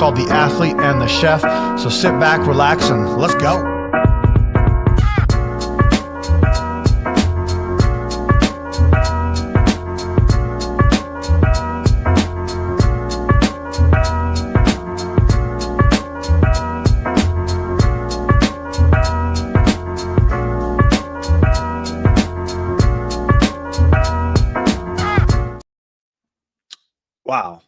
called The Athlete and the Chef. So sit back, relax, and let's go. Wow.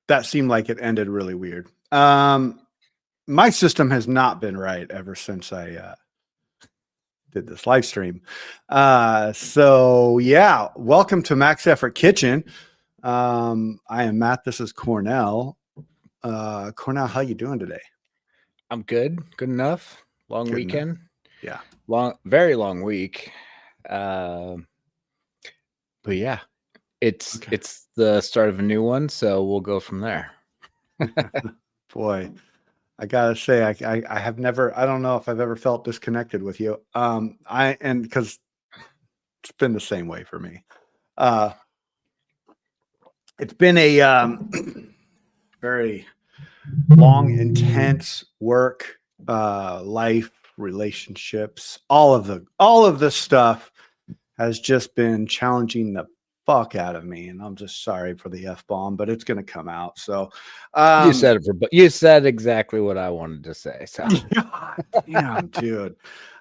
That seemed like it ended really weird. My system has not been right ever since I did this live stream. So yeah, welcome to Max Effort Kitchen. I am Matt. This is Cornell. Cornell, how you doing today? I'm good. Good enough. Long Good weekend. Yeah. Very long week. But yeah, it's the start of a new one, so we'll go from there. Boy, I gotta say, I have never, I don't know if I've ever felt disconnected with you. Because it's been the same way for me. It's been a very long, intense work, life, relationships, all of this stuff has just been challenging the fuck out of me, and I'm just sorry for the F-bomb, but it's gonna come out. So you said it you said exactly what I wanted to say. So God damn, dude.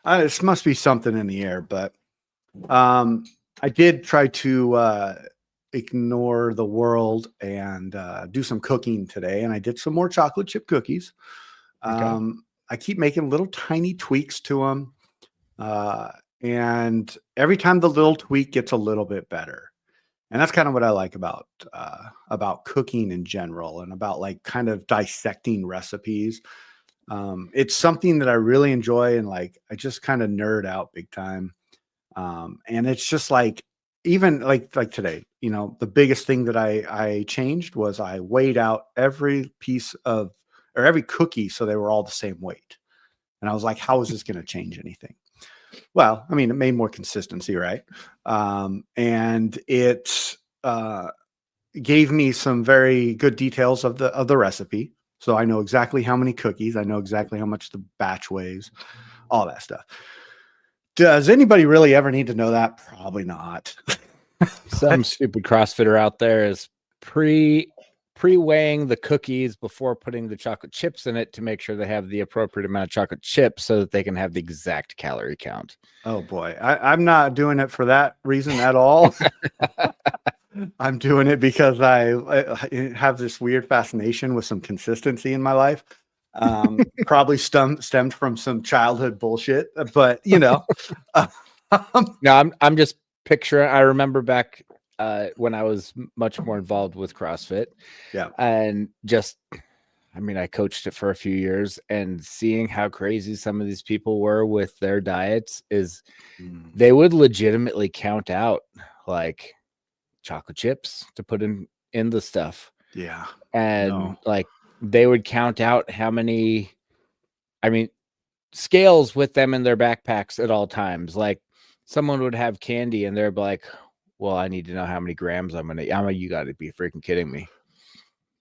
This must be something in the air, but I did try to ignore the world and do some cooking today, and I did some more chocolate chip cookies. Okay. I keep making little tiny tweaks to them, and every time the little tweak gets a little bit better. And that's kind of what I like about cooking in general, and about like kind of dissecting recipes. It's something that I really enjoy, and like I just kind of nerd out big time. And it's just like, even like today, the biggest thing that I changed was I weighed out every piece of, or every cookie, so they were all the same weight. And I was like, how is this going to change anything? Well, I mean, it made more consistency, right? And it gave me some very good details of the recipe. So I know exactly how many cookies, I know exactly how much the batch weighs, all that stuff. Does anybody really ever need to know that? Probably not. Some stupid CrossFitter out there is pre-weighing the cookies before putting the chocolate chips in it to make sure they have the appropriate amount of chocolate chips so that they can have the exact calorie count. Oh boy, I'm not doing it for that reason at all. I'm doing it because I have this weird fascination with some consistency in my life. Probably stemmed from some childhood bullshit, but No, I'm just picturing. I remember back when I was much more involved with CrossFit. Yeah. And just, I mean, I coached it for a few years, and seeing how crazy some of these people were with their diets is they would legitimately count out like chocolate chips to put in the stuff. Yeah. And like they would count out how many, I mean, scales with them in their backpacks at all times. Like someone would have candy and they're like, well, I need to know how many grams you got to be freaking kidding me.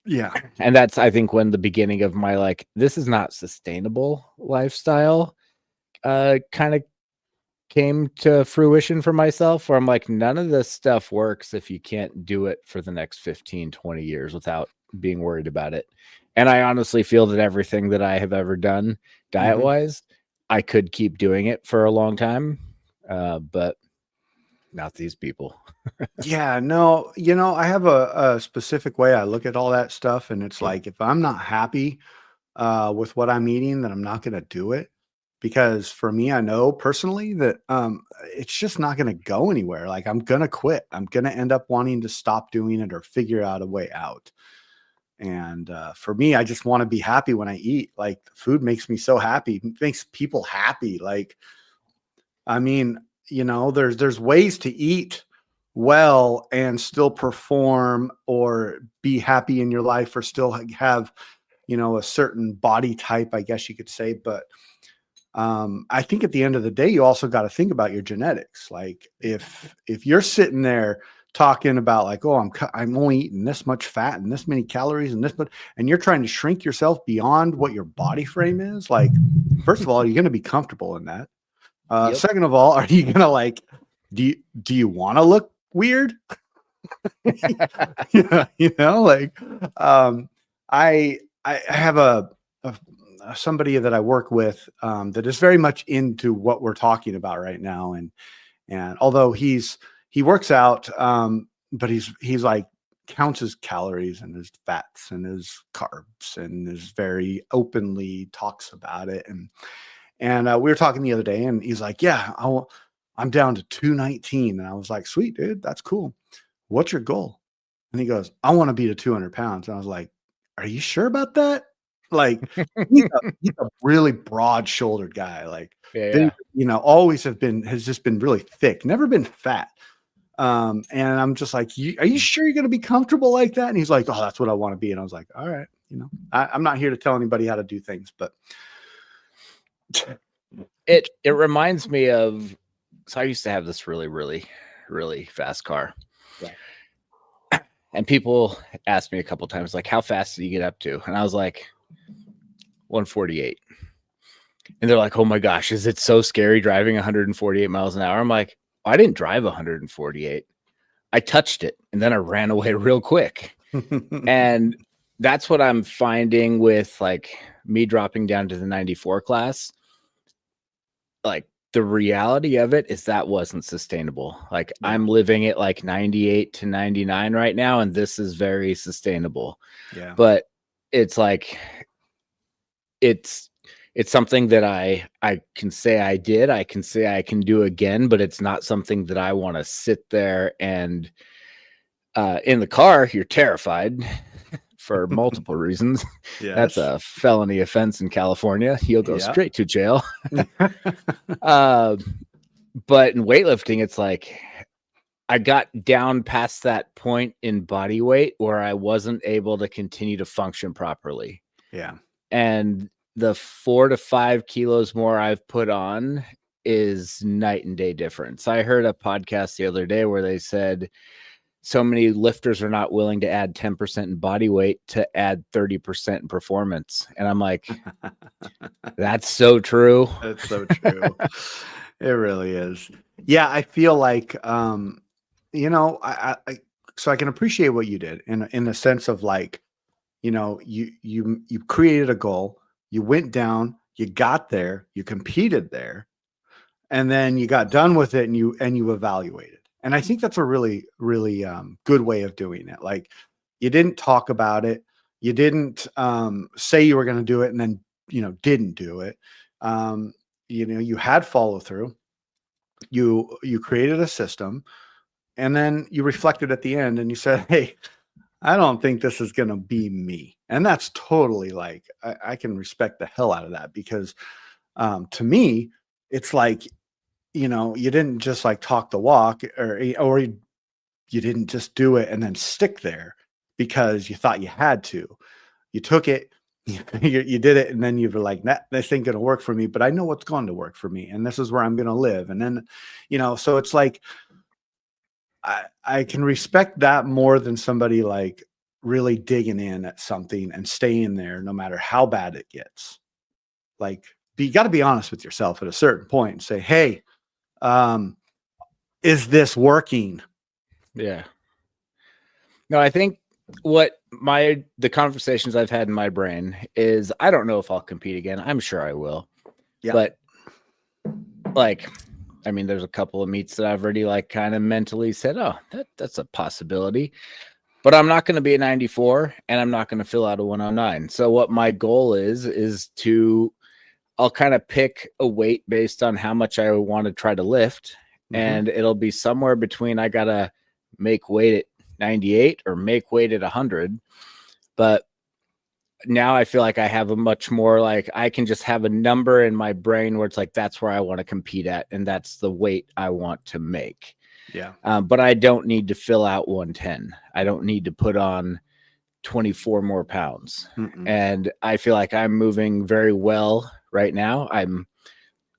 Yeah. And that's, I think, when the beginning of my, like, this is not sustainable lifestyle kind of came to fruition for myself, where I'm like, none of this stuff works if you can't do it for the next 15, 20 years without being worried about it. And I honestly feel that everything that I have ever done diet-wise, I could keep doing it for a long time, but not these people. Yeah, no, I have a specific way I look at all that stuff, and it's like, if I'm not happy with what I'm eating, then I'm not going to do it. Because for me, I know personally that it's just not going to go anywhere. Like, I'm going to quit. I'm going to end up wanting to stop doing it or figure out a way out. And for me, I just want to be happy when I eat. Like, food makes me so happy. It makes people happy. Like, I mean, there's ways to eat well and still perform or be happy in your life, or still have, a certain body type, I guess you could say. But I think at the end of the day, you also got to think about your genetics. Like, if you're sitting there talking about like, oh, I'm only eating this much fat and this many calories and this much, and you're trying to shrink yourself beyond what your body frame is. Like, first of all, you're going to be comfortable in that. Yep. Second of all, are you going to like, do you want to look weird? Yeah, like, I have a somebody that I work with that is very much into what we're talking about right now, and although he works out, but he's like counts his calories and his fats and his carbs and is very openly talks about it, and we were talking the other day, and he's like, yeah, I'm down to 219, and I was like, sweet dude, that's cool. What's your goal? And he goes, I want to be to 200 pounds. And I was like, are you sure about that? Like, he's a really broad-shouldered guy. Like, Yeah. always has just been really thick, never been fat. And I'm just like, are you sure you're going to be comfortable like that? And he's like, oh, that's what I want to be. And I was like, all right, I'm not here to tell anybody how to do things, but it reminds me of, so I used to have this really, really, really fast car. Right. And people asked me a couple times, like, how fast did you get up to? And I was like, 148. And they're like, oh my gosh, is it so scary driving 148 miles an hour? I'm like, I didn't drive 148. I touched it and then I ran away real quick. And that's what I'm finding with like me dropping down to the 94 class. Like, the reality of it is that wasn't sustainable. Like, Yeah. I'm living at like 98 to 99 right now, and this is very sustainable. Yeah. But it's like, it's something that I can say I did. I can say I can do again, but it's not something that I want to sit there and in the car, you're terrified for multiple reasons. Yes. That's a felony offense in California. You'll go straight to jail. But in weightlifting, it's like I got down past that point in body weight where I wasn't able to continue to function properly. Yeah. And the 4 to 5 kilos more I've put on is night and day difference. I heard a podcast the other day where they said so many lifters are not willing to add 10% in body weight to add 30% in performance. And I'm like, that's so true. That's so true. It really is. Yeah. I feel like, so I can appreciate what you did in the sense of like, you created a goal, you went down, you got there, you competed there, and then you got done with it and you evaluated. And I think that's a really, really good way of doing it. Like, you didn't talk about it. You didn't say you were going to do it and then, didn't do it. You had follow through. You created a system, and then you reflected at the end and you said, hey, I don't think this is going to be me. And that's totally like, I can respect the hell out of that, because to me, it's like, you didn't just like talk the walk, or you didn't just do it and then stick there because you thought you had to. You took it, you did it, and then you were like, this ain't going to work for me, but I know what's going to work for me, and this is where I'm going to live. And then, so it's like, I can respect that more than somebody like really digging in at something and staying there no matter how bad it gets. Like, you got to be honest with yourself at a certain point and say, hey, is this working? Yeah. No, I think the conversations I've had in my brain is, I don't know if I'll compete again. I'm sure I will. Yeah. But like, I mean, there's a couple of meets that I've already like kind of mentally said, oh, that's a possibility, but I'm not going to be a 94 and I'm not going to fill out a 109. So what my goal is I'll kind of pick a weight based on how much I want to try to lift. Mm-hmm. And it'll be somewhere between, I got to make weight at 98 or make weight at 100. But now I feel like I have a much more, like, I can just have a number in my brain where it's like, that's where I want to compete at. And that's the weight I want to make. Yeah. But I don't need to fill out 110. I don't need to put on 24 more pounds. Mm-mm. And I feel like I'm moving very well right now. I'm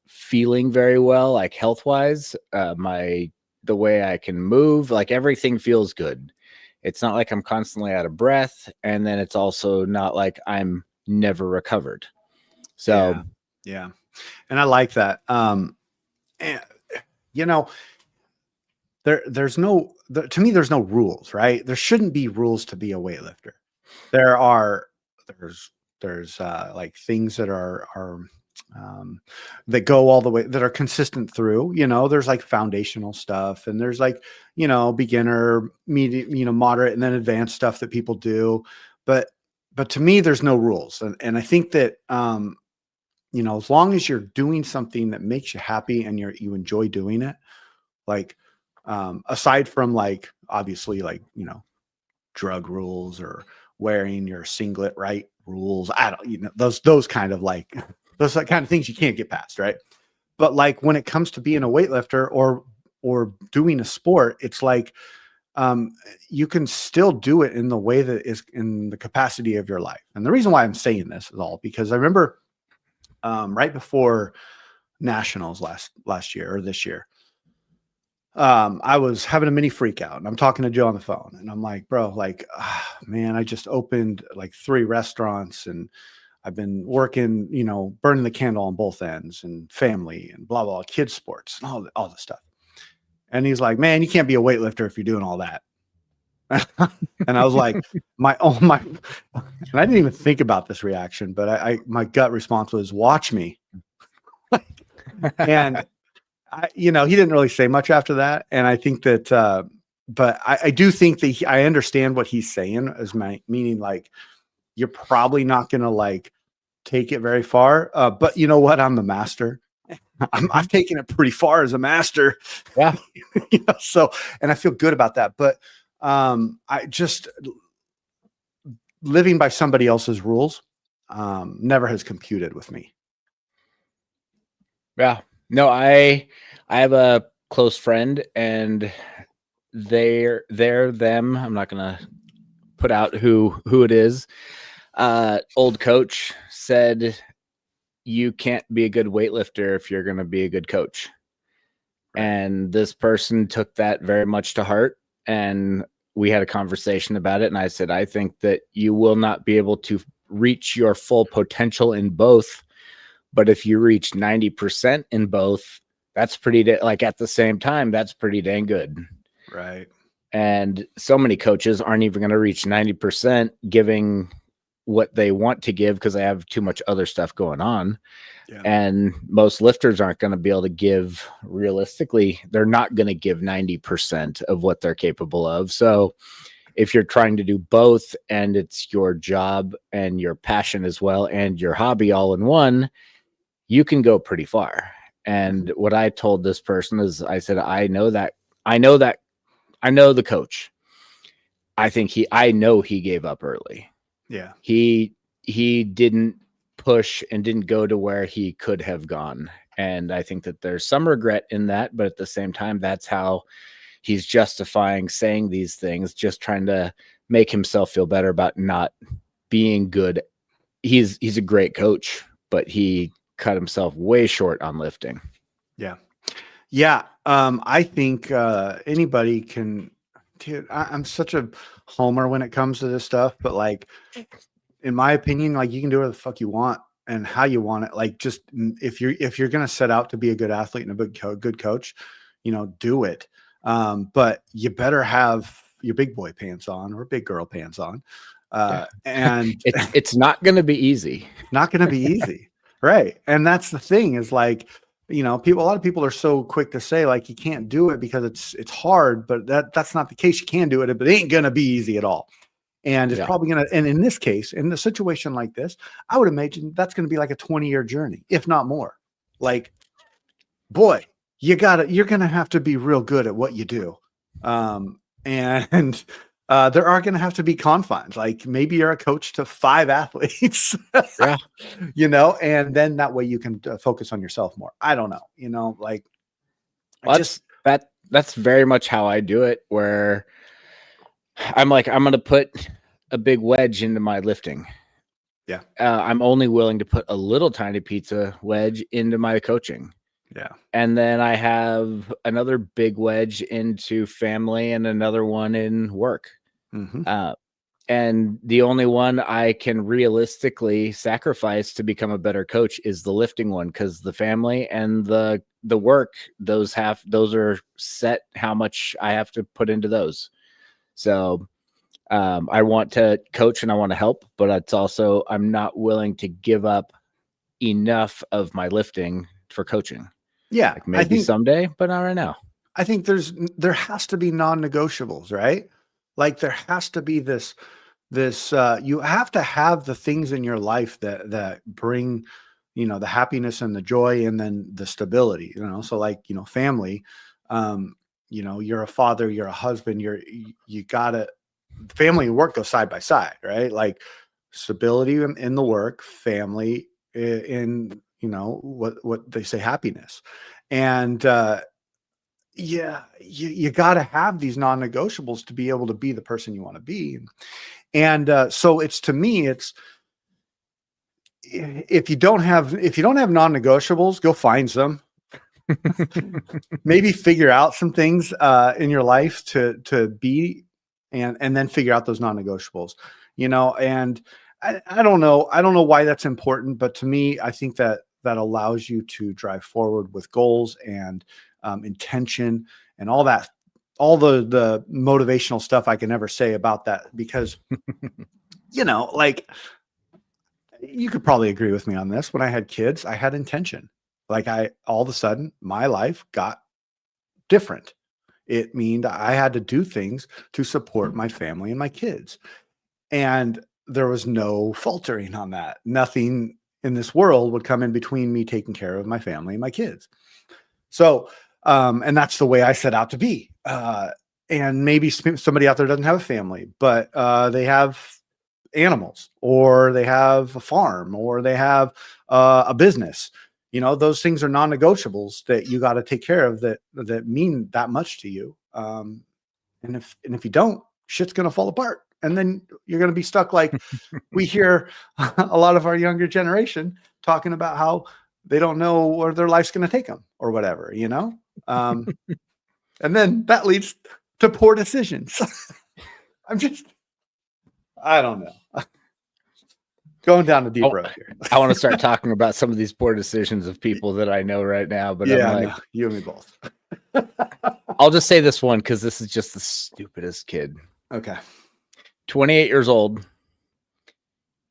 feeling very well, like health wise. My the way I can move. Like everything feels good. It's not like I'm constantly out of breath. And then it's also not like I'm never recovered. So yeah. And I like that. And, you know, there's no, to me, there's no rules, right? There shouldn't be rules to be a weightlifter. There are, there's like things that are, that go all the way, that are consistent through, there's like foundational stuff, and there's like, beginner, medium, moderate, and then advanced stuff that people do. But to me, there's no rules. And I think that, as long as you're doing something that makes you happy and you enjoy doing it, like, aside from like, obviously, like, drug rules or wearing your singlet right rules, I don't, those kind of like, those kind of things you can't get past, right? But like when it comes to being a weightlifter or doing a sport, it's like, you can still do it in the way that is in the capacity of your life. And the reason why I'm saying this is all because I remember, right before nationals last year or this year, I was having a mini freak out, and I'm talking to Joe on the phone, and I'm like, bro, like, man, I just opened like 3 restaurants, and I've been working, burning the candle on both ends, and family and blah, blah, kids sports and all this stuff. And he's like, man, you can't be a weightlifter if you're doing all that. And I was like, and I didn't even think about this reaction, but my gut response was, watch me. And he didn't really say much after that. And I think that, but I do think that I understand what he's saying as meaning like, you're probably not going to like take it very far. But you know what? I'm the master. I've taken it pretty far as a master. Yeah. So, and I feel good about that. But I just living by somebody else's rules never has computed with me. Yeah. No, I have a close friend, and they're them. I'm not gonna put out who it is. Old coach said you can't be a good weightlifter if you're gonna be a good coach. Right. And this person took that very much to heart, and we had a conversation about it. And I said, I think that you will not be able to reach your full potential in both. But if you reach 90% in both, that's pretty, like at the same time, that's pretty dang good. Right. And so many coaches aren't even going to reach 90% giving what they want to give because they have too much other stuff going on. Yeah. And most lifters aren't going to be able to give, realistically, they're not going to give 90% of what they're capable of. So if you're trying to do both, and it's your job and your passion as well, and your hobby all in one, you can go pretty far. And what I told this person is, I said, I know the coach. I know he gave up early. Yeah. He didn't push and didn't go to where he could have gone. And I think that there's some regret in that, but at the same time, that's how he's justifying saying these things, just trying to make himself feel better about not being good. He's a great coach, but he cut himself way short on lifting. Yeah. Yeah. I think anybody can, dude, I'm such a homer when it comes to this stuff, but like, in my opinion, like you can do whatever the fuck you want and how you want it. Like, just if you're going to set out to be a good athlete and a good coach, do it. But you better have your big boy pants on or big girl pants on. And it's not going to be easy. Not going to be easy. Right. And that's the thing is like, a lot of people are so quick to say like, you can't do it because it's hard, but that's not the case. You can do it, but it ain't going to be easy at all. And it's probably going to, and in this case, in a situation like this, I would imagine that's going to be like a 20-year journey, if not more. Like, boy, you're going to have to be real good at what you do. And there are going to have to be confines. Like maybe you're a coach to 5 athletes, yeah. And then that way you can focus on yourself more. I don't know, like that's very much how I do it, where I'm like, I'm going to put a big wedge into my lifting. Yeah. I'm only willing to put a little tiny pizza wedge into my coaching. Yeah. And then I have another big wedge into family and another one in work. Hmm. And the only one I can realistically sacrifice to become a better coach is the lifting one, because the family and the work, those are set how much I have to put into those. So I want to coach and I want to help, but it's also, I'm not willing to give up enough of my lifting for coaching. Yeah. Like maybe someday, but not right now. I think there has to be non-negotiables, right? Like there has to be this you have to have the things in your life that bring, the happiness and the joy and then the stability, so like, family, you're a father, you're a husband, you gotta, family and work go side by side, right? Like stability in the work, family in, what they say, happiness. And yeah, you got to have these non-negotiables to be able to be the person you want to be. And so to me, it's, if you don't have non-negotiables, go find some. Maybe figure out some things in your life to be, and then figure out those non-negotiables. And I don't know why that's important, but to me, I think that allows you to drive forward with goals and intention and all that, all the motivational stuff I can never say about that, because like, you could probably agree with me on this. When I had kids, I had intention. Like all of a sudden my life got different. It meant I had to do things to support my family and my kids. And there was no faltering on that. Nothing in this world would come in between me taking care of my family and my kids. So, and that's the way I set out to be. And maybe somebody out there doesn't have a family, but they have animals, or they have a farm, or they have a business. Those things are non-negotiables that you got to take care of, that mean that much to you. And if you don't, shit's going to fall apart. And then you're going to be stuck. Like we hear a lot of our younger generation talking about how they don't know where their life's going to take them or whatever, and then that leads to poor decisions. I don't know. Going down a deep road here. I want to start talking about some of these poor decisions of people that I know right now, but yeah, I'm like, no, you and me both. I'll just say this one because this is just the stupidest kid. Okay. 28 years old.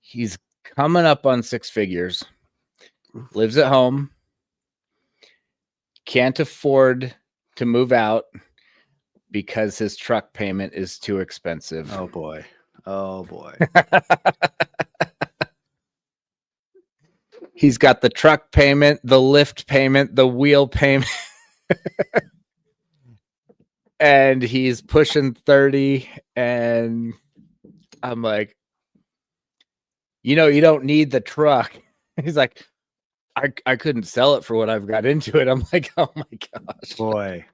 He's coming up on 6 figures. Lives at home. Can't afford to move out because his truck payment is too expensive. Oh boy. He's got the truck payment, the lift payment, the wheel payment. And he's pushing 30. And I'm like, you don't need the truck. He's like, I couldn't sell it for what I've got into it. I'm like, oh my gosh. Boy,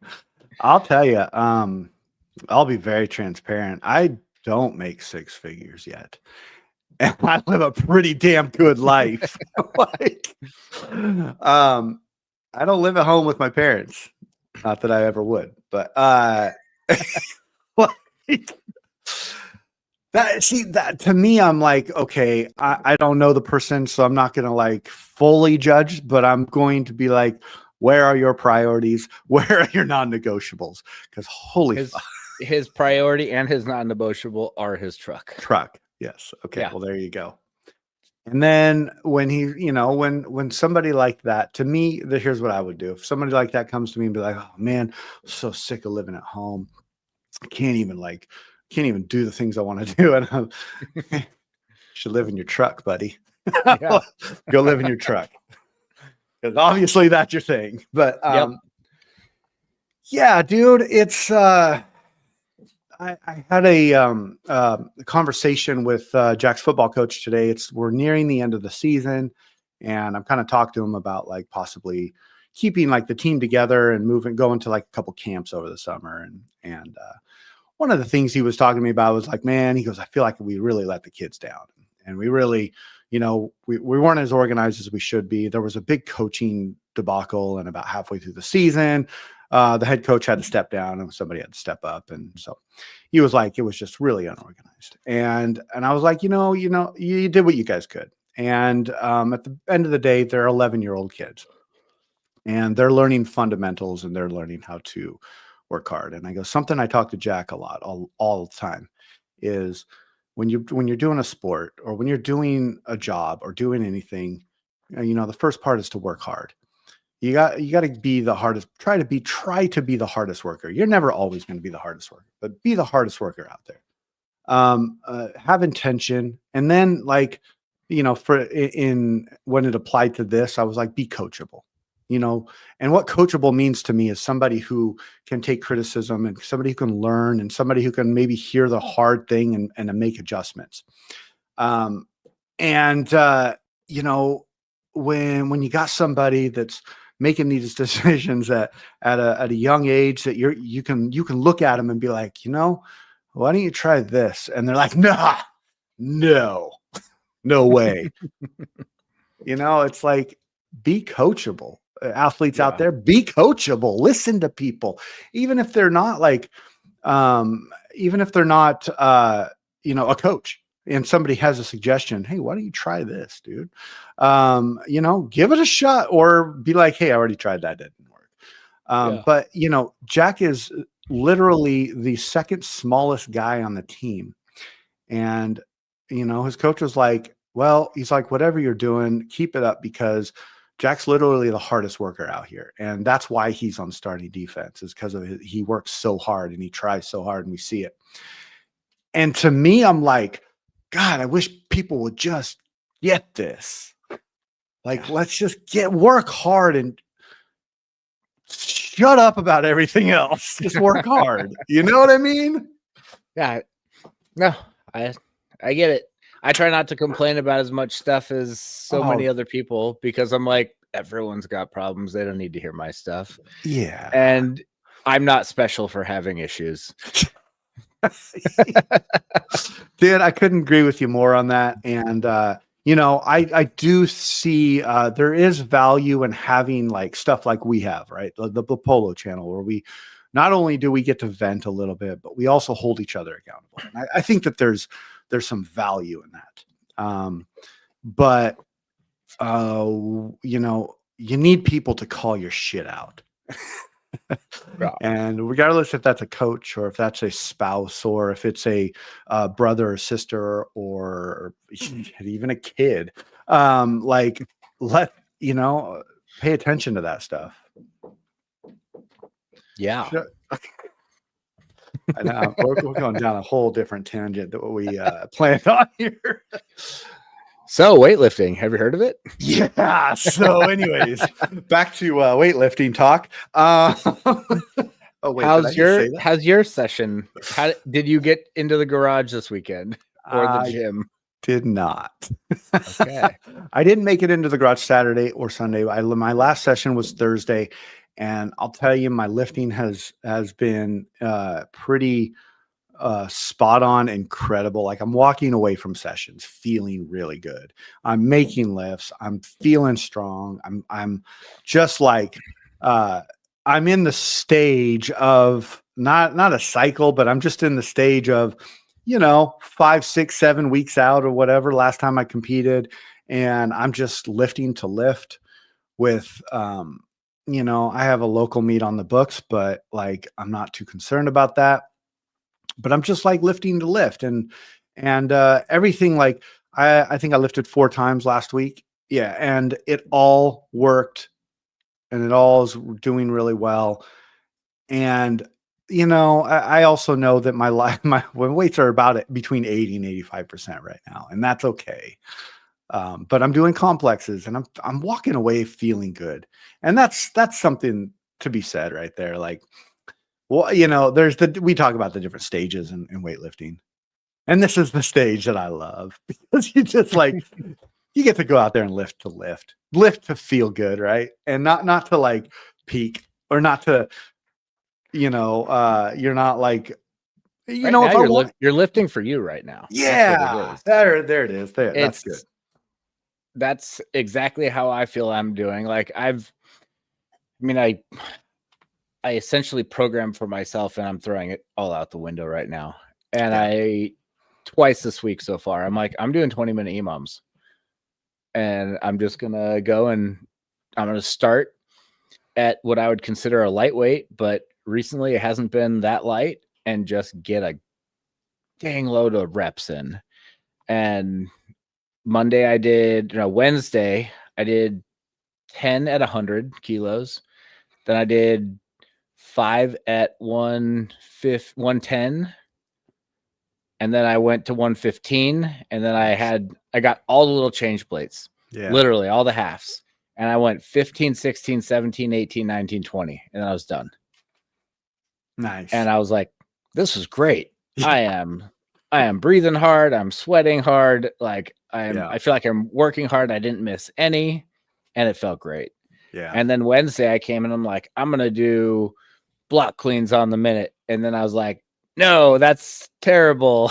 I'll tell you, I'll be very transparent. I don't make 6 figures yet. And I live a pretty damn good life. I don't live at home with my parents. Not that I ever would, but that to me, I'm like, okay, I don't know the person, so I'm not going to like fully judge, but I'm going to be like, where are your priorities? Where are your non-negotiables? Because his priority and his non-negotiable are his truck. Yes. Okay. Yeah. Well, there you go. And then when he, when somebody like that, to me, here's what I would do. If somebody like that comes to me and be like, oh man, I'm so sick of living at home. I can't even do the things I want to do. And you should live in your truck, buddy. Yeah. Go live in your truck. Because obviously that's your thing. But yeah, dude, it's I had a conversation with Jack's football coach today. We're nearing the end of the season, and I'm kind of talking to him about like possibly keeping like the team together and going to like a couple camps over the summer. And one of the things he was talking to me about was like, man, he goes, I feel like we really let the kids down, and we really, we weren't as organized as we should be. There was a big coaching debacle, and about halfway through the season, the head coach had to step down and somebody had to step up. And so he was like, it was just really unorganized. And I was like, you did what you guys could. And at the end of the day, they're 11-year-old kids and they're learning fundamentals and they're learning how to work hard. And I go, something I talk to Jack a lot, all the time, is when you're doing a sport or when you're doing a job or doing anything, the first part is to work hard. You got to be the hardest, try to be the hardest worker. You're never always going to be the hardest worker, but be the hardest worker out there. Have intention. And then when it applied to this, I was like, be coachable. And what coachable means to me is somebody who can take criticism and somebody who can learn and somebody who can maybe hear the hard thing and make adjustments. When you got somebody that's making these decisions at a young age, that you can look at them and be like, why don't you try this? And they're like, nah, no way. It's like, be coachable. Athletes out there, be coachable. Listen to people, even if they're not a coach. And somebody has a suggestion. Hey, why don't you try this, dude? Give it a shot, or be like, hey, I already tried that, didn't work. But Jack is literally the second smallest guy on the team, and his coach was like, well, he's like, whatever you're doing, keep it up, because Jack's literally the hardest worker out here. And that's why he's on starting defense, is because of he works so hard and he tries so hard, and we see it. And to me, I'm like, God, I wish people would just get this. Like, let's just work hard and shut up about everything else. Just work hard. You know what I mean? Yeah. No, I get it. I try not to complain about as much stuff as so many other people, because I'm like, everyone's got problems. They don't need to hear my stuff. Yeah. And I'm not special for having issues. Dude, I couldn't agree with you more on that. And, I do see there is value in having like stuff like we have, right? The Polo channel, where we not only do we get to vent a little bit, but we also hold each other accountable. And I think that there's some value in that. But you need people to call your shit out. And regardless if that's a coach or if that's a spouse or if it's a brother or sister or even a kid, pay attention to that stuff. Yeah. I know we're going down a whole different tangent than what we planned on here. So weightlifting, have you heard of it? Yeah. So anyways, back to weightlifting talk. How's your session? How did you get into the garage this weekend or the gym? Did not. Okay. I didn't make it into the garage Saturday or Sunday. My last session was Thursday, and I'll tell you, my lifting has been pretty spot on, incredible. Like, I'm walking away from sessions feeling really good. I'm making lifts. I'm feeling strong. I'm just like I'm in the stage of not a cycle, but I'm just in the stage of 5, 6, 7 weeks out or whatever last time I competed, and I'm just lifting to lift with I have a local meet on the books, but like, I'm not too concerned about that. But I'm just like lifting to lift and everything. Like, I think I lifted 4 times last week. Yeah. And it all worked and it all is doing really well. And, I also know that my weights are about between 80 and 85% right now. And that's okay. But I'm doing complexes and I'm walking away feeling good. And that's something to be said right there. Like, well, we talk about the different stages in weightlifting, and this is the stage that I love, because you just like, you get to go out there and lift to feel good. Right. And not to like peak, or not to, you're not like, you're lifting for you right now. Yeah. There it is. That's good. that's exactly how I feel I'm doing. Like I essentially programmed for myself and I'm throwing it all out the window right now. And Yeah. twice this week so far, I'm like, I'm doing 20-minute EMOMs. And I'm just gonna go and I'm gonna start at what I would consider a lightweight, but recently it hasn't been that light, and just get a dang load of reps in. And Wednesday I did 10 at 100 kilos. Then I did 5 at 110. And then I went to 115. And then I got all the little change plates, literally all the halves. And I went 15, 16, 17, 18, 19, 20. And then I was done. Nice. And I was like, this is great. I am breathing hard. I'm sweating hard. Like I feel like I'm working hard. I didn't miss any, and it felt great. Yeah. And then Wednesday I came and I'm like, I'm going to do block cleans on the minute. And then I was like, no, that's terrible.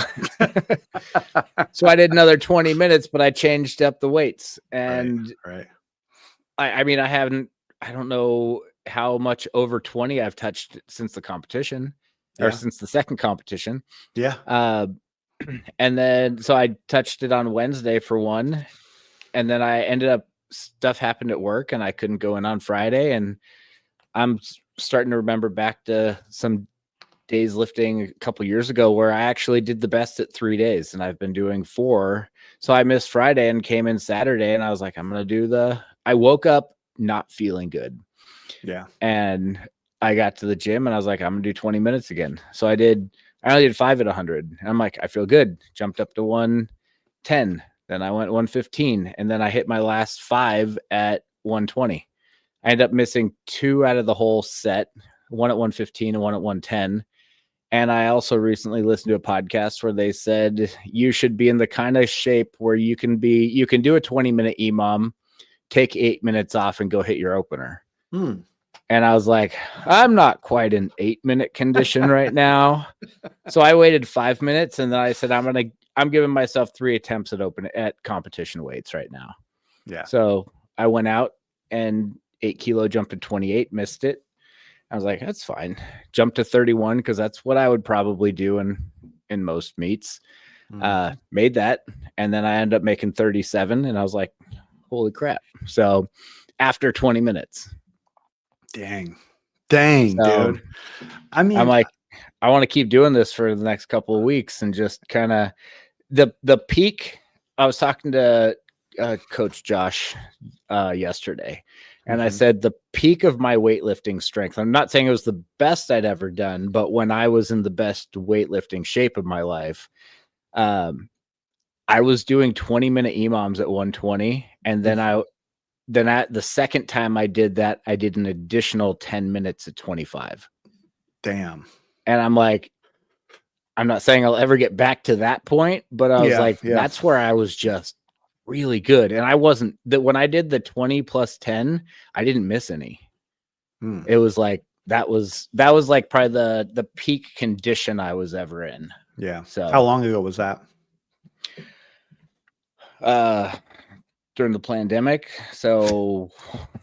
So I did another 20 minutes, but I changed up the weights. And right. I mean, I don't know how much over 20 I've touched since the competition or since the second competition. Yeah. And then, so I touched it on Wednesday for one, and then I ended up, stuff happened at work and I couldn't go in on Friday. And I'm starting to remember back to some days lifting a couple years ago where I actually did the best at 3 days, and I've been doing 4. So I missed Friday and came in Saturday, and I was like, I'm going to do I woke up not feeling good. Yeah. And I got to the gym and I was like, I'm going to do 20 minutes again. So I only did 5 at 100. And I'm like, I feel good. Jumped up to 110. Then I went 115. And then I hit my last 5 at 120. I ended up missing 2 out of the whole set, 1 at 115 and 1 at 110. And I also recently listened to a podcast where they said you should be in the kind of shape where you can do a 20-minute EMOM, take 8 minutes off and go hit your opener. And I was like, I'm not quite in 8-minute condition right now. So I waited 5 minutes, and then I said, I'm giving myself 3 attempts at competition weights right now. Yeah. So I went out and 8 kilo jumped to 28, missed it. I was like, that's fine. Jumped to 31 because that's what I would probably do in most meets. Made that, and then I ended up making 37, and I was like, holy crap. So after 20 minutes. Dang, dude. I mean, I'm like, I want to keep doing this for the next couple of weeks and just kind of the peak. I was talking to Coach Josh yesterday, and I said the peak of my weightlifting strength. I'm not saying it was the best I'd ever done, but when I was in the best weightlifting shape of my life, I was doing 20-minute EMOMs at 120, and then at the second time I did that, I did an additional 10 minutes at 25. Damn. And I'm like, I'm not saying I'll ever get back to that point, but I was that's where I was just really good. And I wasn't that when I did the 20 plus 10, I didn't miss any. It was like, that was like probably the peak condition I was ever in. Yeah. So how long ago was that? During the pandemic, so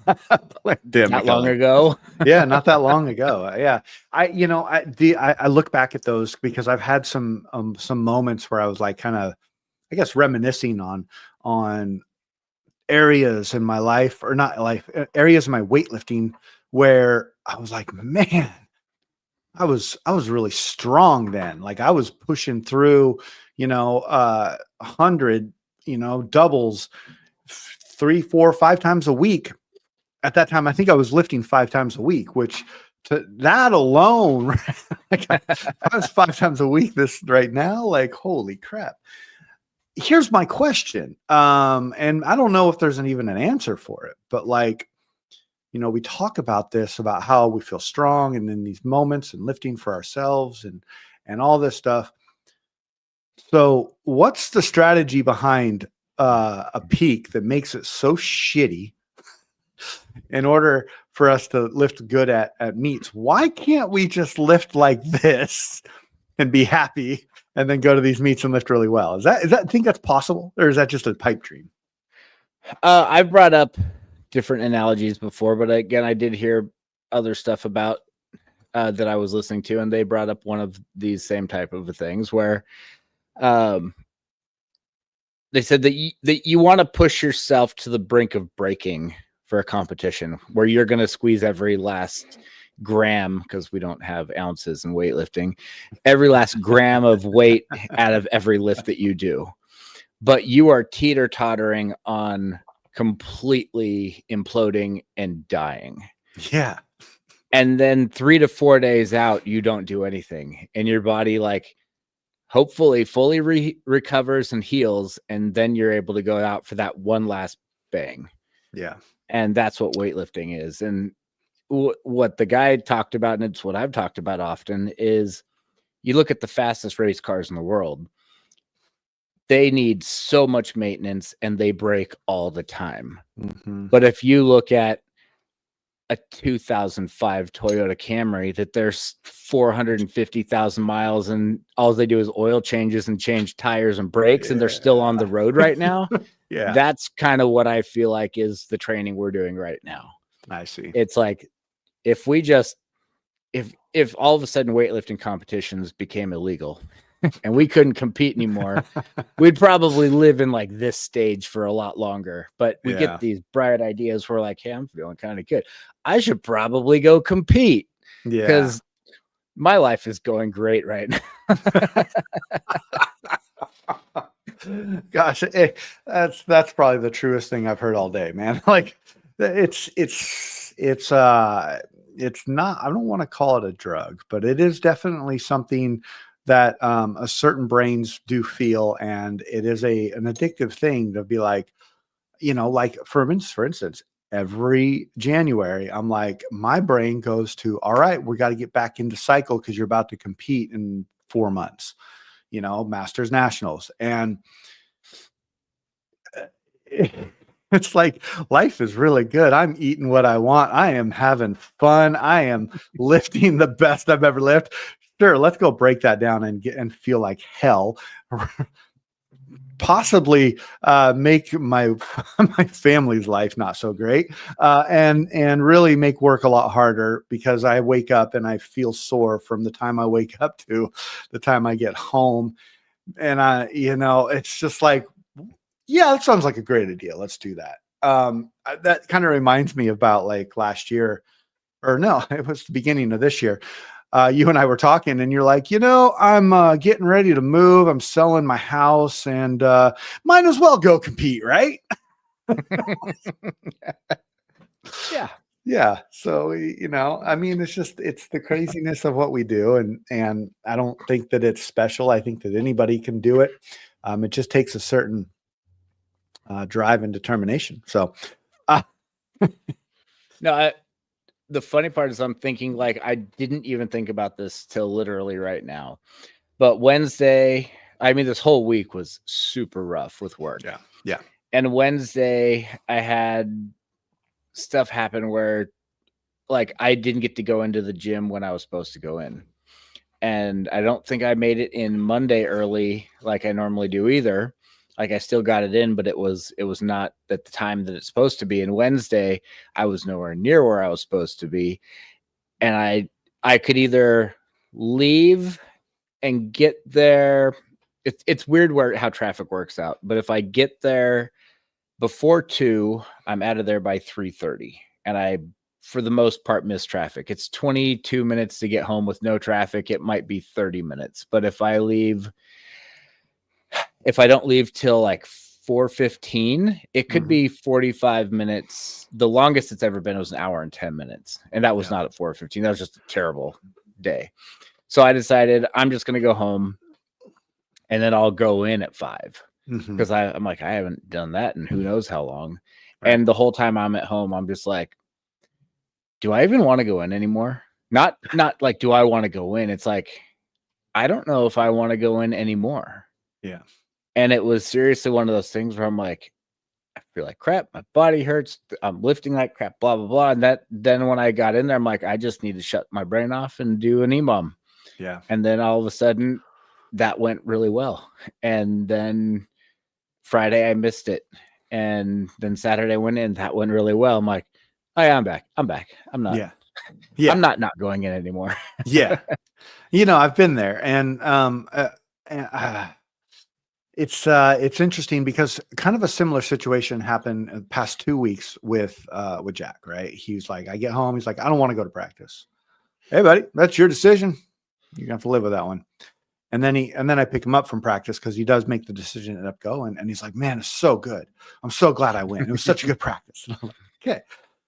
not long ago. Yeah, not that long ago. Yeah, I look back at those because I've had some moments where I was like kind of, I guess, reminiscing on areas in my life, or not life, areas of my weightlifting where I was like, man, I was really strong then. Like I was pushing through, 100, doubles 3, 4, 5 times a week. At that time, I think I was lifting 5 times a week, which to that alone, like I was 5 times a week this right now, like, holy crap. Here's my question. And I don't know if there's even an answer for it, but like, we talk about this, about how we feel strong and in these moments and lifting for ourselves and all this stuff. So what's the strategy behind a peak that makes it so shitty in order for us to lift good at meets? Why can't we just lift like this and be happy and then go to these meets and lift really well? Is that think that's possible, or is that just a pipe dream? I've brought up different analogies before, but again, I did hear other stuff about that I was listening to, and they brought up one of these same type of things where um, they said that you want to push yourself to the brink of breaking for a competition where you're going to squeeze every last gram, because we don't have ounces in weightlifting, every last gram of weight out of every lift that you do. But you are teeter-tottering on completely imploding and dying. Yeah. And then 3 to 4 days out, you don't do anything. And your body, like, hopefully fully recovers and heals. And then you're able to go out for that one last bang. Yeah. And that's what weightlifting is. And what the guy talked about, and it's what I've talked about often, is you look at the fastest race cars in the world. They need so much maintenance and they break all the time. Mm-hmm. But if you look at a 2005 Toyota Camry, that there's 450,000 miles and all they do is oil changes and change tires and brakes, and they're still on the road right now. Yeah. That's kind of what I feel like is the training we're doing right now. I see. It's like, if we just, if all of a sudden weightlifting competitions became illegal and we couldn't compete anymore, we'd probably live in like this stage for a lot longer. But we get these bright ideas where like, hey, I'm feeling kind of good. I should probably go compete. Yeah. Because my life is going great right now. Gosh, that's probably the truest thing I've heard all day, man. Like it's not, I don't want to call it a drug, but it is definitely something that a certain brains do feel, and it is an addictive thing to be like, like for instance, every January, I'm like, my brain goes to, all right, we got to get back into cycle because you're about to compete in 4 months, Masters Nationals. And it's like, life is really good. I'm eating what I want. I am having fun. I am lifting the best I've ever lifted. Sure, let's go break that down and feel like hell. Possibly make my family's life not so great, and really make work a lot harder, because I wake up and I feel sore from the time I wake up to the time I get home. And it's just like, yeah, that sounds like a great idea. Let's do that. That kind of reminds me about like last year, or no, it was the beginning of this year. You and I were talking and you're like, I'm getting ready to move. I'm selling my house and might as well go compete, right? Yeah. Yeah. So, I mean, it's the craziness of what we do. And I don't think that it's special. I think that anybody can do it. It just takes a certain drive and determination. So, no, the funny part is I'm thinking, like, I didn't even think about this till literally right now. But Wednesday, I mean, this whole week was super rough with work. Yeah. Yeah. And Wednesday, I had stuff happen where, like, I didn't get to go into the gym when I was supposed to go in. And I don't think I made it in Monday early like I normally do either. Like, I still got it in, but it was not at the time that it's supposed to be. And Wednesday, I was nowhere near where I was supposed to be. And I could either leave and get there. It's weird how traffic works out. But if I get there before 2, I'm out of there by 3:30. And I, for the most part, miss traffic. It's 22 minutes to get home with no traffic. It might be 30 minutes. But if I don't leave till like 4:15, it could be 45 minutes. The longest it's ever been was 1 hour and 10 minutes. And that was not at 4:15. That was just a terrible day. So I decided I'm just going to go home and then I'll go in at 5. Because I'm like, I haven't done that in who knows how long. Right. And the whole time I'm at home, I'm just like, do I even want to go in anymore? Not like, do I want to go in? It's like, I don't know if I want to go in anymore. Yeah. And it was seriously one of those things where I'm like, I feel like crap. My body hurts. I'm lifting like crap, blah, blah, blah. And then when I got in there, I'm like, I just need to shut my brain off and do an EMOM. Yeah. And then all of a sudden that went really well. And then Friday I missed it. And then Saturday went in. That went really well. I'm like, oh yeah, I'm back. I'm not. Yeah. Yeah. I'm not going in anymore. Yeah. I've been there, and it's interesting because kind of a similar situation happened in the past 2 weeks with Jack, right? He's like, I get home, he's like, I don't want to go to practice. Hey buddy, that's your decision. You're gonna have to live with that one. And then I pick him up from practice because he does make the decision to end up going. And he's like, man, it's so good. I'm so glad I went. It was such a good practice. And I'm like, okay.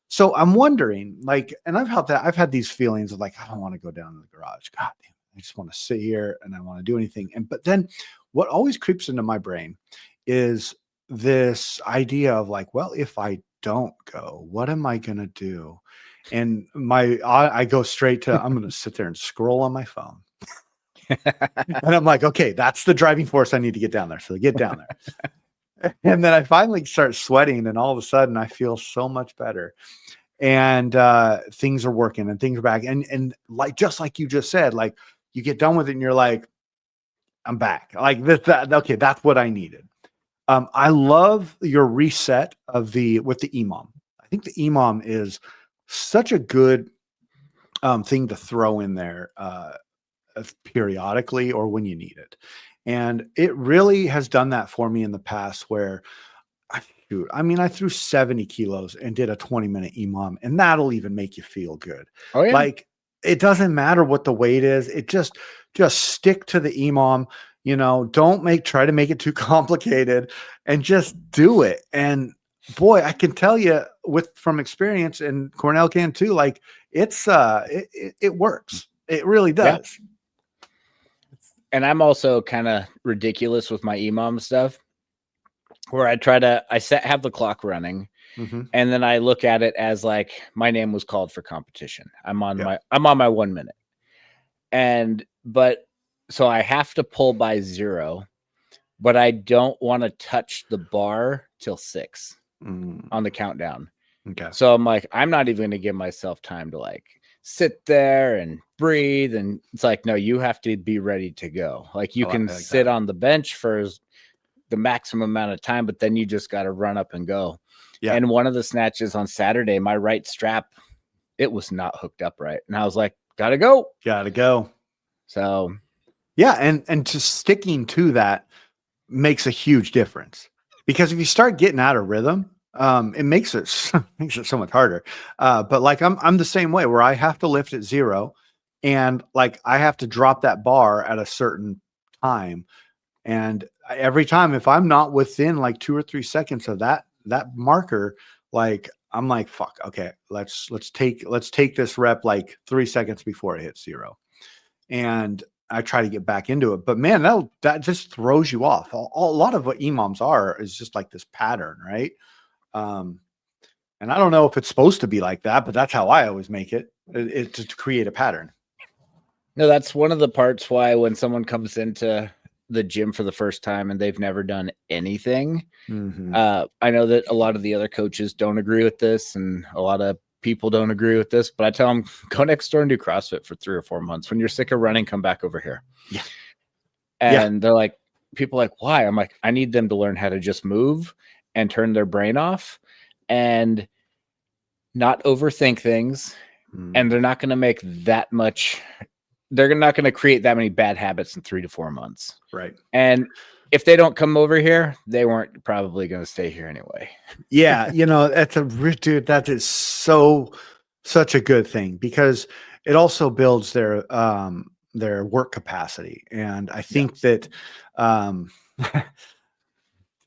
So I'm wondering, like, and I've had these feelings of like, I don't want to go down to the garage. God damn, I just want to sit here and I want to do anything. But then what always creeps into my brain is this idea of like, well, if I don't go, what am I gonna do? And I go straight to I'm gonna sit there and scroll on my phone. And I'm like, okay, that's the driving force. I need to get down there. So I get down there. And then I finally start sweating, and all of a sudden I feel so much better. And things are working and things are back. And like just like you just said, like you get done with it and you're like, I'm back. Like okay, that's what I needed. I love your reset with the EMOM. I think the EMOM is such a good thing to throw in there periodically or when you need it. And it really has done that for me in the past where I threw 70 kilos and did a 20-minute EMOM, and that'll even make you feel good. Oh yeah. Like it doesn't matter what the weight is. It just stick to the EMOM, don't try to make it too complicated and just do it. And boy, I can tell you from experience, and Cornell can too, like it's it works. It really does. Yeah. And I'm also kind of ridiculous with my EMOM stuff where have the clock running, and then I look at it as like my name was called for competition. I'm on my 1 minute. So I have to pull by 0, but I don't want to touch the bar till 6 on the countdown. Okay. So I'm like, I'm not even going to give myself time to like sit there and breathe. And it's like, no, you have to be ready to go. Like you can sit on the bench for the maximum amount of time, but then you just got to run up and go. Yeah. And one of the snatches on Saturday, my right strap, it was not hooked up right. And I was like, gotta go. So yeah. And just sticking to that makes a huge difference, because if you start getting out of rhythm, it makes it so much harder. But like I'm the same way where I have to lift at 0, and like I have to drop that bar at a certain time. And every time, if I'm not within like 2 or 3 seconds of that marker, like I'm like, fuck, okay, let's take this rep like 3 seconds before it hits 0. And I try to get back into it. But man, that just throws you off. A lot of what EMOMs are is just like this pattern, right? And I don't know if it's supposed to be like that, but that's how I always make it. It's to create a pattern. No, that's one of the parts why when someone comes into the gym for the first time and they've never done anything, I know that a lot of the other coaches don't agree with this, and a lot of people don't agree with this, but I tell them, go next door and do CrossFit for 3 or 4 months. When you're sick of running, come back over here. Yeah. And they're like, people are like, why? I'm like, I need them to learn how to just move and turn their brain off and not overthink things. And they're not going to make that much. They're not going to create that many bad habits in 3 to 4 months. Right. And if they don't come over here, they weren't probably going to stay here anyway. Yeah. Dude, that is such a good thing, because it also builds their work capacity. And I think that,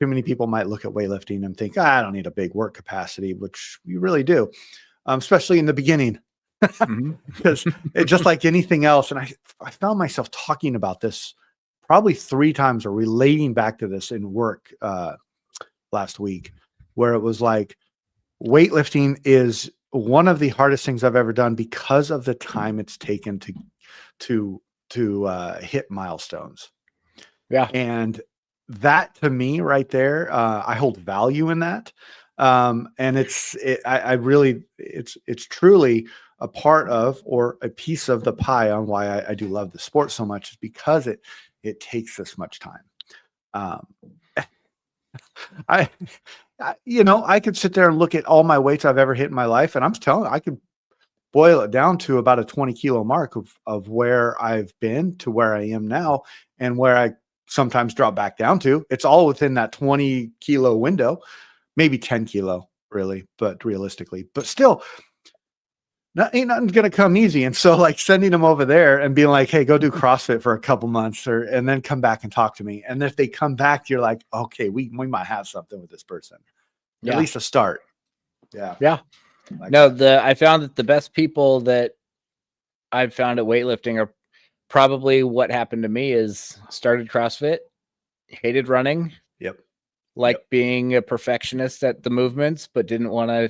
too many people might look at weightlifting and think, I don't need a big work capacity, which you really do, especially in the beginning. Because it's just like anything else. And I found myself talking about this probably 3 times or relating back to this in work last week, where it was like weightlifting is one of the hardest things I've ever done because of the time it's taken to hit milestones. Yeah. And that, to me right there, I hold value in that. And it's truly a part of, or a piece of the pie on why I do love the sport so much, is because it takes this much time. I could sit there and look at all my weights I've ever hit in my life, and I'm telling, I could boil it down to about a 20 kilo mark of where I've been to where I am now, and where I sometimes drop back down to. It's all within that 20 kilo window, maybe 10 kilo, really, but realistically, but still, ain't nothing's gonna come easy. And so, like, sending them over there and being like, "Hey, go do CrossFit for a couple months, and then come back and talk to me." And if they come back, you're like, "Okay, we might have something with this person." At Yeah. least a start. Yeah. Yeah. Like No, that. I found that the best people that I've found at weightlifting are probably what happened to me is started CrossFit, hated running, Yep. like being a perfectionist at the movements, but didn't want to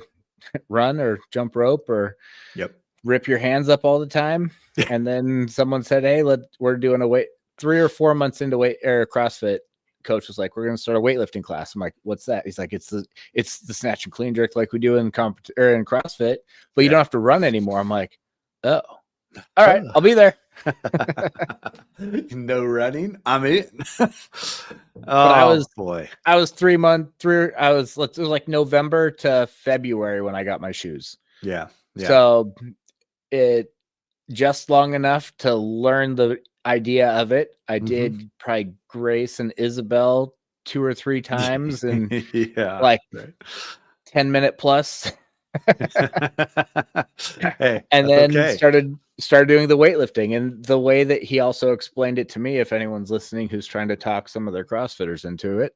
run or jump rope or Yep. rip your hands up all the time. And then someone said, "Hey, we're doing a weight 3 or 4 months into CrossFit." Coach was like, "We're going to start a weightlifting class." I'm like, "What's that?" He's like, it's the snatch and clean jerk like we do in CrossFit, but you don't have to run anymore." I'm like, "Oh, all right, I'll be there." No running. I'm in. But boy. I was 3 months through. It was like November to February when I got my shoes. Yeah. Yeah. So it just long enough to learn the idea of it. I did probably Grace and Isabel 2 or 3 times and yeah. like Right. 10-minute plus. Hey, And that's then okay. started doing the weightlifting. And the way that he also explained it to me, if anyone's listening who's trying to talk some of their CrossFitters into it,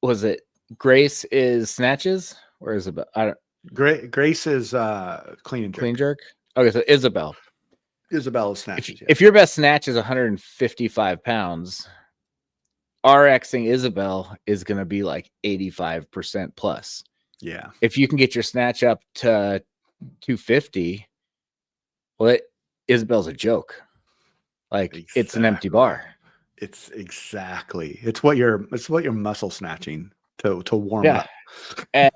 was it Grace is snatches or Isabel? I don't. Grace is clean and jerk. Clean jerk. Okay, so Isabel. Isabella snatches. If your best snatch is 155 pounds, RXing Isabel is going to be like 85% plus. Yeah. If you can get your snatch up to 250, well, Isabel's a joke. Like it's an empty bar. It's what you're muscle snatching to warm up. And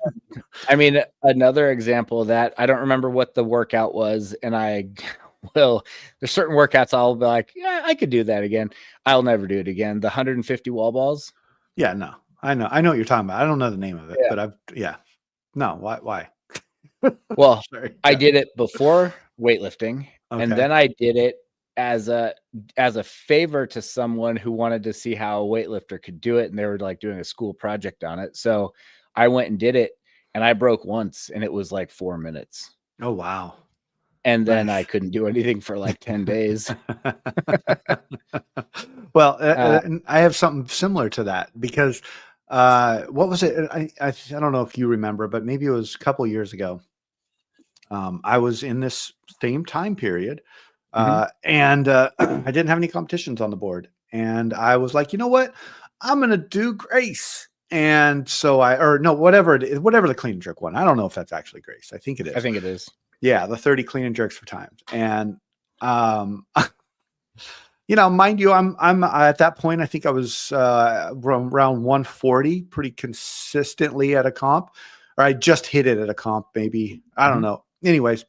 I mean, another example of that, I don't remember what the workout was, and there's certain workouts I'll be like, yeah, I could do that again. I'll never do it again. The 150 wall balls. Yeah, no, I know what you're talking about. I don't know the name of it, but no, why? Well, I did it before weightlifting, and Okay. then I did it as a favor to someone who wanted to see how a weightlifter could do it, and they were like doing a school project on it. So I went and did it, and I broke once, and it was like 4 minutes. Oh wow. And then I couldn't do anything for like 10 days. Well, I have something similar to that because what was it? I don't know if you remember, but maybe it was a couple years ago. I was in this same time period, and I didn't have any competitions on the board. And I was like, you know what? I'm going to do Grace. And so whatever the clean and jerk one. I don't know if that's actually Grace. I think it is. I think it is. Yeah, the 30 clean and jerks for times. And mind you, I'm at that point, I think I was around 140 pretty consistently at a comp, or I just hit it at a comp, maybe. I don't know. Anyways,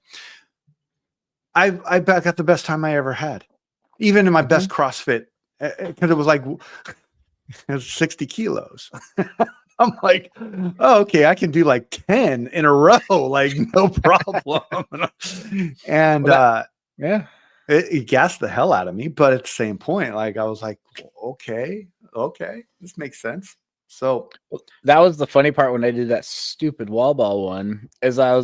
I got the best time I ever had, even in my best CrossFit, because it was like it was 60 kilos. I'm like, oh, okay, I can do like 10 in a row, like no problem. And it gassed the hell out of me. But at the same point, like I was like, okay, this makes sense. So that was the funny part when I did that stupid wall ball one, is they're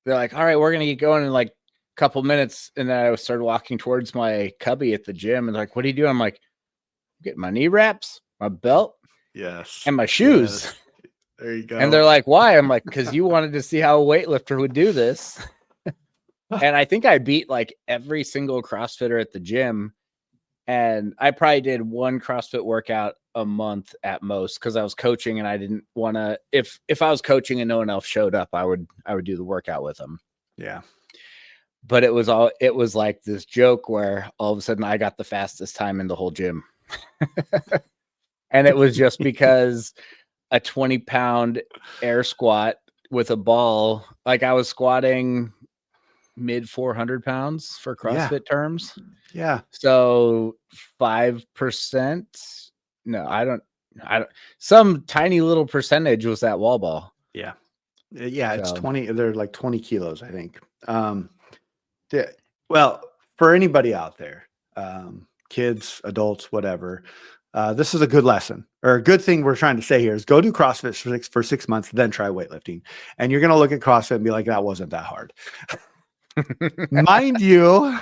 like, all right, we're gonna get going in like a couple minutes. And then I started walking towards my cubby at the gym and like, what are you doing? I'm like, getting my knee wraps, my belt. Yes. And my shoes. Yes. There you go. And they're like, why? I'm like, because you wanted to see how a weightlifter would do this. And I think I beat like every single CrossFitter at the gym. And I probably did one CrossFit workout a month at most because I was coaching and I didn't want to, if I was coaching and no one else showed up, I would do the workout with them. Yeah. But it was like this joke where all of a sudden I got the fastest time in the whole gym. And it was just because a 20-pound air squat with a ball, like I was squatting mid 400 pounds for CrossFit terms. Yeah. So 5% no, I don't. Some tiny little percentage was that wall ball. Yeah. Yeah. It's So- 20. They're like 20 kilos, I think. Well, for anybody out there, kids, adults, whatever, this is a good lesson, or a good thing we're trying to say here is go do CrossFit for 6 months, then try weightlifting. And you're going to look at CrossFit and be like, that wasn't that hard. Mind you,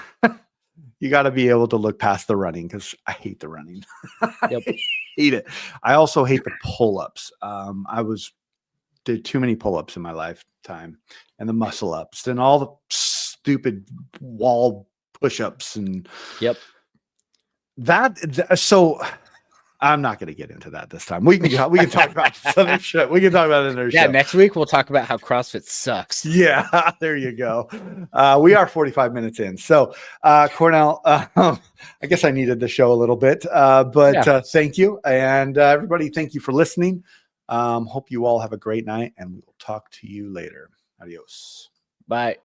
you got to be able to look past the running, because I hate the running. Yep. I hate it. I also hate the pull-ups. Did too many pull-ups in my lifetime, and the muscle ups and all the stupid wall push-ups and Yep. so I'm not going to get into that this time. We can talk about other shit. We can talk about it in our Yeah, show. next week we'll talk about how CrossFit sucks. Yeah, there you go. We are 45 minutes in. So, Cornell, I guess I needed the show a little bit, but thank you. And everybody, thank you for listening. Hope you all have a great night, and we will talk to you later. Adios. Bye.